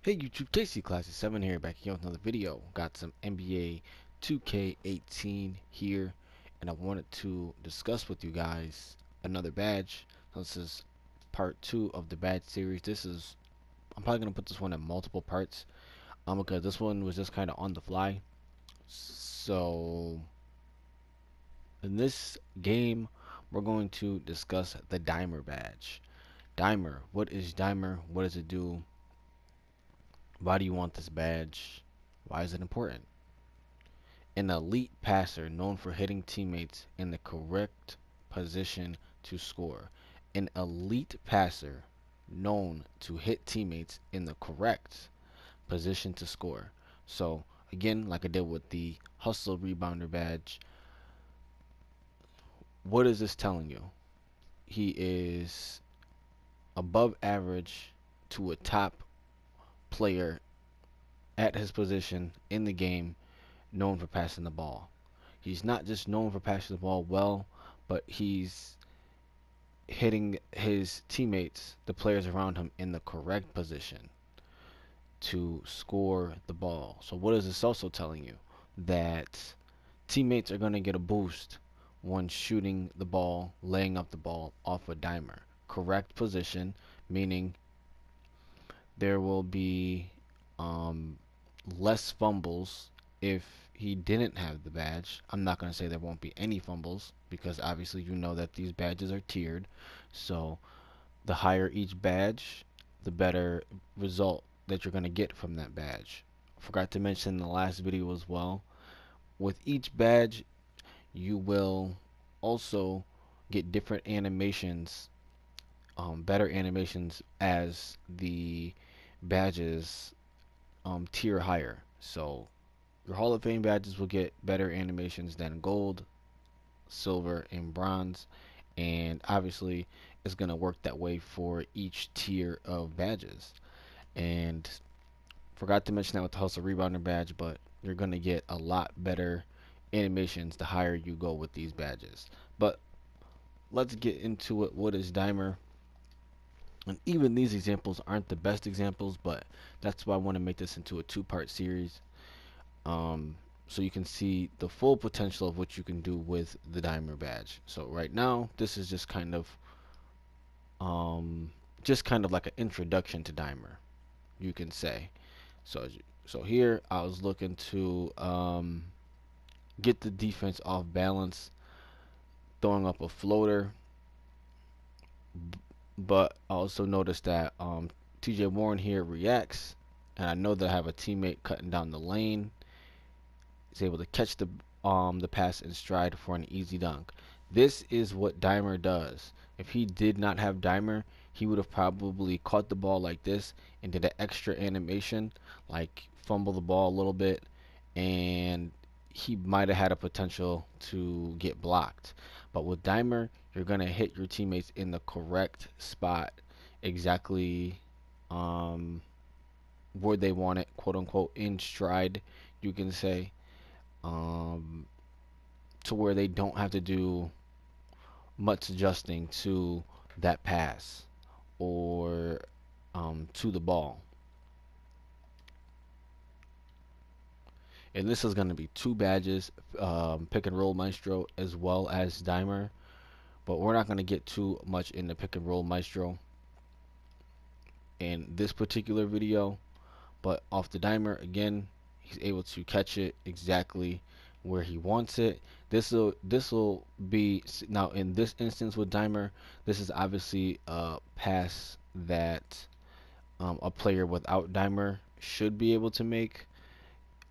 Hey YouTube, Casey Classic 7 here, back again with another video. Got some NBA 2K18 here, and I wanted to discuss with you guys another badge. So this is part 2 of the badge series. I'm probably going to put this one in multiple parts, because this one was just kind of on the fly. So, in this game, we're going to discuss the Dimer badge. Dimer, what is Dimer? What does it do? Why do you want this badge? Why is it important? An elite passer known for hitting teammates in the correct position to score. An elite passer known to hit teammates in the correct position to score. So, again, like I did with the hustle rebounder badge, what is this telling you? He is above average to a top player at his position in the game, known for passing the ball. He's not just known for passing the ball well, but he's hitting his teammates, the players around him, in the correct position to score the ball. So, what is this also telling you? That teammates are going to get a boost when shooting the ball, laying up the ball off a dimer. Correct position, meaning there will be um, less fumbles if he didn't have the badge. I'm not going to say there won't be any fumbles because obviously you know that these badges are tiered. So the higher each badge, the better result that you're going to get from that badge. Forgot to mention in the last video as well. With each badge, you will also get different animations, better animations as the badges tier higher. So your Hall of Fame badges will get better animations than gold, silver, and bronze. And obviously, it's going to work that way for each tier of badges. And forgot to mention that with the Hustle Rebounder badge, but you're going to get a lot better animations the higher you go with these badges. But let's get into it. What is Dimer? And even these examples aren't the best examples, but that's why I want to make this into a two-part series. um, so you can see the full potential of what you can do with the Dimer badge. So right now, this is um, just kind of like an introduction to Dimer, you can say. So so here I was looking to get the defense off balance, throwing up a floater, but I also noticed that TJ Warren here reacts, and I know that I have a teammate cutting down the lane. Is able to catch the pass in stride for an easy dunk. This is what Dimer does. If he did not have Dimer, he would have probably caught the ball like this and did an extra animation, like fumble the ball a little bit, and he might have had a potential to get blocked. But with Dimer, you're gonna hit your teammates in the correct spot, exactly um, where they want it, quote unquote, in stride, you can say, um, to where they don't have to do much adjusting to that pass or to the ball. And this is going to be two badges, pick and roll maestro as well as dimer. But we're not going to get too much into pick and roll maestro in this particular video. But off the dimer, again, he's able to catch it exactly where he wants it. This will be now in this instance with dimer. This is obviously a pass that a player without dimer should be able to make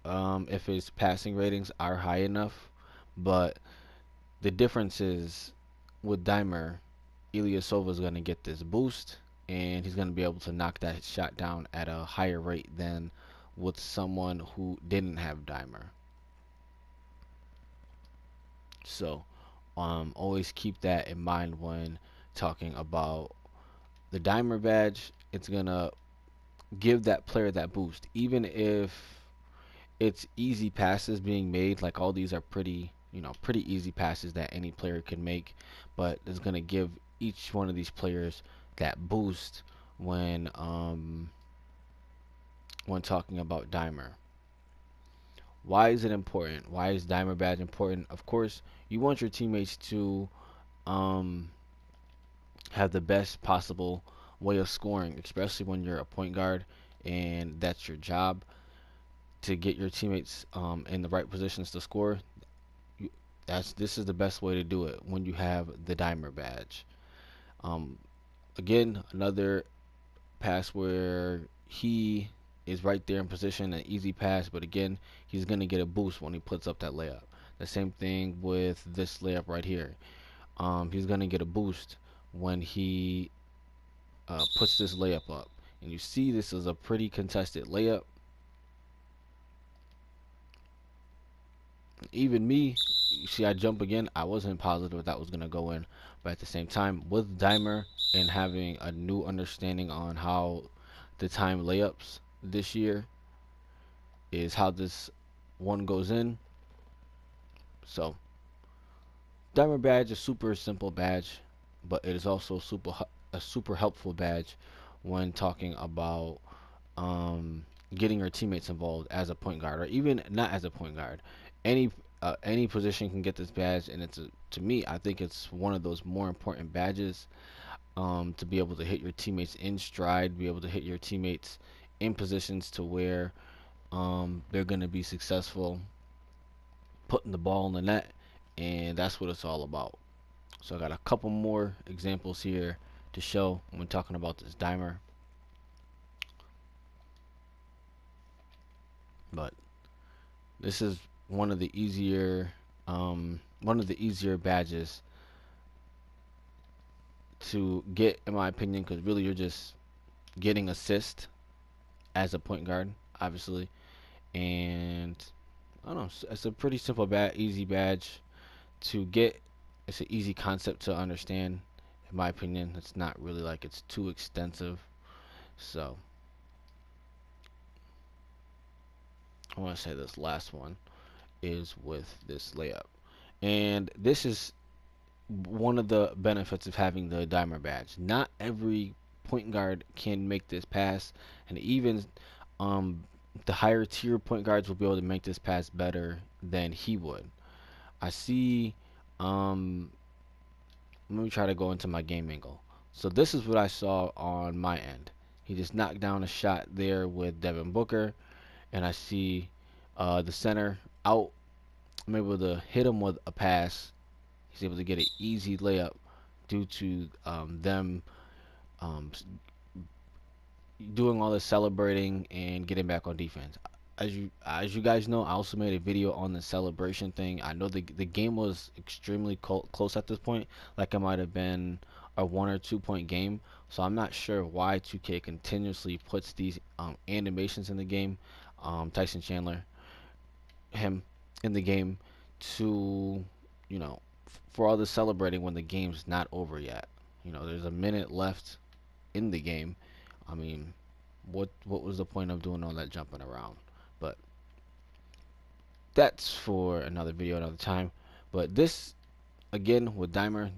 if his passing ratings are high enough. But the difference is with dimer, Ilyasova is going to get this boost, and he's going to be able to knock that shot down at a higher rate than with someone who didn't have dimer. So, always keep that in mind when talking about the dimer badge. It's gonna give that player that boost, even if it's easy passes being made. Like all these are pretty easy passes that any player can make, but it's gonna give each one of these players that boost when when talking about Dimer. Why is it important? Why is Dimer badge important? Of course, you want your teammates to um, have the best possible way of scoring, especially when you're a point guard and that's your job to get your teammates in the right positions to score. You, this is the best way to do it when you have the Dimer badge. Um, Again, another pass where he is right there in position, an easy pass, but again, he's gonna get a boost when he puts up that layup. The same thing with this layup right here. He's gonna get a boost when he puts this layup up. And you see this is a pretty contested layup. Even me, you see I jump again, I wasn't positive that was going to go in. But at the same time, with Dimer and having a new understanding on how the time layups this year is how this one goes in. So, Dimer badge is super simple badge, but it is also a super helpful badge when talking about getting your teammates involved as a point guard, or even not as a point guard. Any any position can get this badge, and to me, I think it's one of those more important badges to be able to hit your teammates in stride, be able to hit your teammates in positions to where they're going to be successful putting the ball in the net, and that's what it's all about. So I got a couple more examples here to show when talking about this Dimer, but this is one of the easier badges to get, in my opinion, because really you're just getting assist as a point guard, obviously, and I don't know, it's a pretty simple easy badge to get. It's an easy concept to understand, in my opinion. It's not really like it's too extensive. So I want to say this last one is with this layup, and this is one of the benefits of having the Dimer badge. Not every point guard can make this pass, and even um, the higher tier point guards will be able to make this pass better than he would. I see. Um, Let me try to go into my game angle. So this is what I saw on my end. He just knocked down a shot there with Devin Booker, and I see the center out. I'm able to hit him with a pass. He's able to get an easy layup due to them um, doing all the celebrating and getting back on defense. As you guys know, I also made a video on the celebration thing. I know the game was extremely close at this point, like it might have been a 1 or 2 point game. So I'm not sure why 2K continuously puts these animations in the game. Tyson Chandler, him in the game to, you know, for all the celebrating when the game's not over yet. There's a minute left in the game. I mean, what was the point of doing all that jumping around? But that's for another video, another time. But this, again, with Dimer,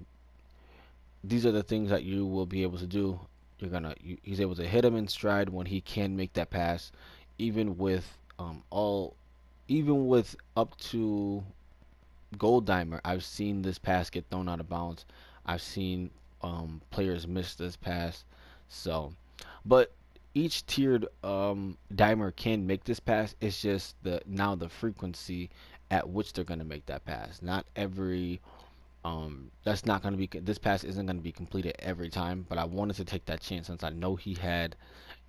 these are the things that you will be able to do. He's able to hit him in stride when he can make that pass, even with even with up to Gold Dimer. I've seen this pass get thrown out of bounds. I've seen players miss this pass. So, but each tiered dimer can make this pass. It's just the frequency at which they're gonna make that pass. Not every that's not gonna be this pass isn't gonna be completed every time. But I wanted to take that chance since I know he had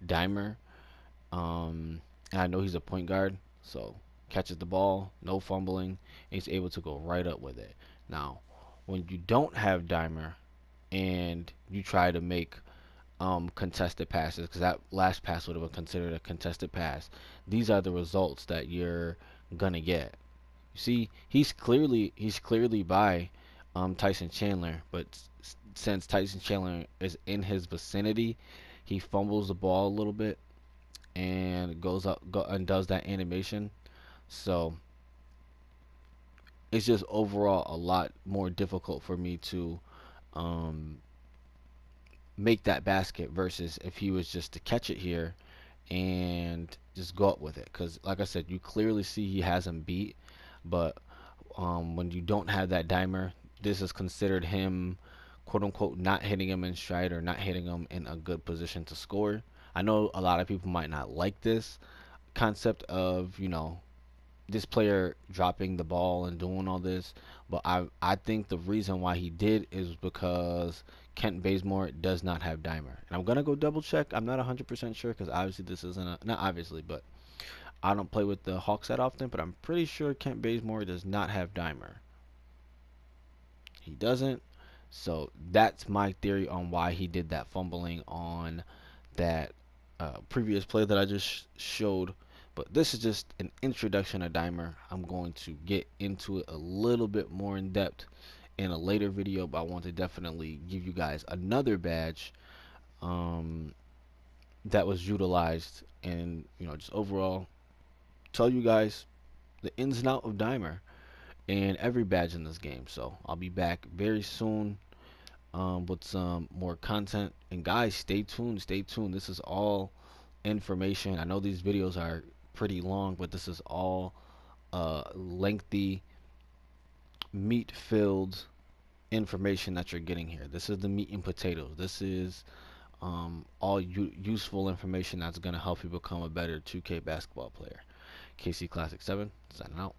Dimer, and I know he's a point guard. So catches the ball, no fumbling, and he's able to go right up with it. Now, when you don't have Dimer and you try to make contested passes, because that last pass would have been considered a contested pass. These are the results that you're gonna get. You see, he's clearly by Tyson Chandler, but since Tyson Chandler is in his vicinity, he fumbles the ball a little bit and and does that animation. So it's just overall a lot more difficult for me to um, make that basket versus if he was just to catch it here and just go up with it. Because, like I said, you clearly see he has him beat, but when you don't have that dimer, this is considered him, quote unquote, not hitting him in stride or not hitting him in a good position to score. I know a lot of people might not like this concept of, this player dropping the ball and doing all this, but I think the reason why he did is because Kent Bazemore does not have dimer. And I'm gonna go double check. I'm not 100% sure because obviously this isn't not obviously, but I don't play with the Hawks that often. But I'm pretty sure Kent Bazemore does not have dimer. He doesn't. So that's my theory on why he did that fumbling on that previous play that I just showed. But this is just an introduction to Dimer. I'm going to get into it a little bit more in depth in a later video, but I want to definitely give you guys another badge um, that was utilized, and just overall tell you guys the ins and out of Dimer and every badge in this game. So I'll be back very soon with some more content. And guys, stay tuned. Stay tuned. This is all information. I know these videos are pretty long, but this is all lengthy, meat-filled information that you're getting here. This is the meat and potatoes. This is all useful information that's going to help you become a better 2K basketball player. KC Classic 7, signing out.